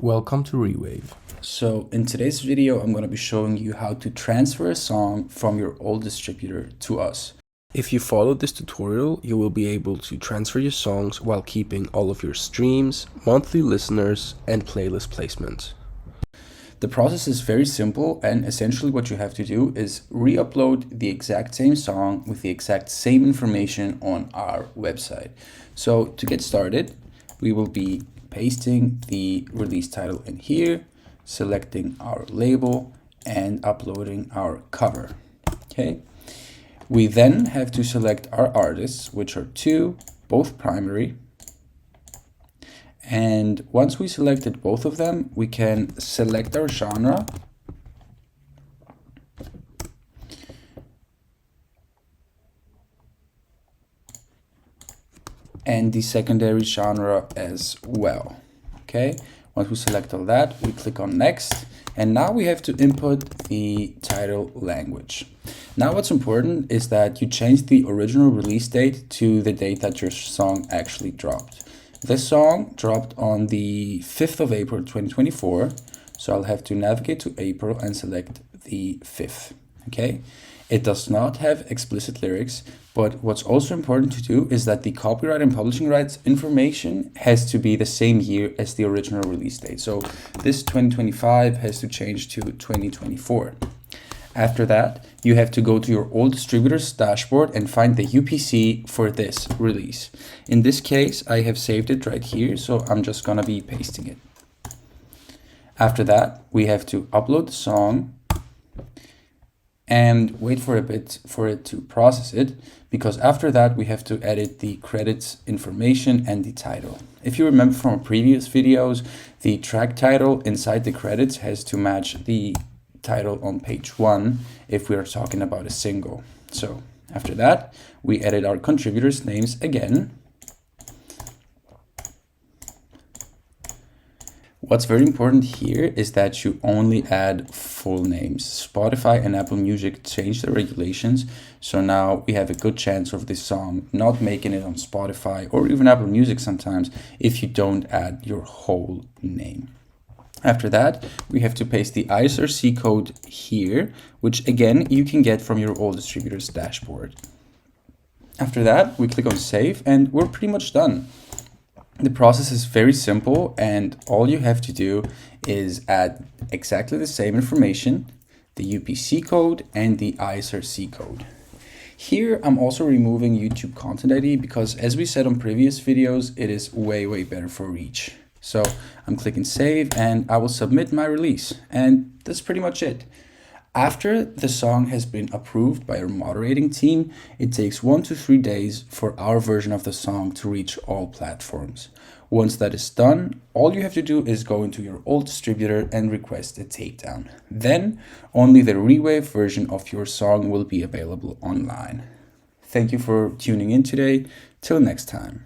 Welcome to Rewave. So in today's video, I'm going to be showing you how to transfer a song from your old distributor to us. If you follow this tutorial, you will be able to transfer your songs while keeping all of your streams, monthly listeners, and playlist placements. The process is very simple, and essentially what you have to do is re-upload the exact same song with the exact same information on our website. So to get started, we will be pasting the release title in here, selecting our label, and uploading our cover. Okay. We then have to select our artists, which are two, both primary. And once we selected both of them, we can select our genre. And the secondary genre as well. Okay, once we select all that, we click on next, and now we have to input the title language. Now what's important is that you change the original release date to the date that your song actually dropped. This song dropped on the 5th of April 2024, so I'll have to navigate to April and select the 5th. Okay, it does not have explicit lyrics, but what's also important to do is that the copyright and publishing rights information has to be the same year as the original release date. So this 2025 has to change to 2024. After that, you have to go to your old distributor's dashboard and find the UPC for this release. In this case, I have saved it right here, so I'm just gonna be pasting it. After that, we have to upload the song and wait for a bit for it to process it, because after that we have to edit the credits information and the title. If you remember from our previous videos, the track title inside the credits has to match the title on page 1 if we are talking about a single. So after that, we edit our contributors' names again. What's very important here is that you only add full names. Spotify and Apple Music changed the regulations, so now we have a good chance of this song not making it on Spotify or even Apple Music sometimes if you don't add your whole name. After that, we have to paste the ISRC code here, which again you can get from your old distributor's dashboard. After that, we click on save and we're pretty much done. The process is very simple, and all you have to do is add exactly the same information, the UPC code and the ISRC code. Here, I'm also removing YouTube Content ID because, as we said on previous videos, it is way better for reach. So I'm clicking save and I will submit my release, and that's pretty much it. After the song has been approved by our moderating team, it takes 1 to 3 days for our version of the song to reach all platforms. Once that is done, all you have to do is go into your old distributor and request a takedown. Then only the Rewave version of your song will be available online. Thank you for tuning in today. Till next time.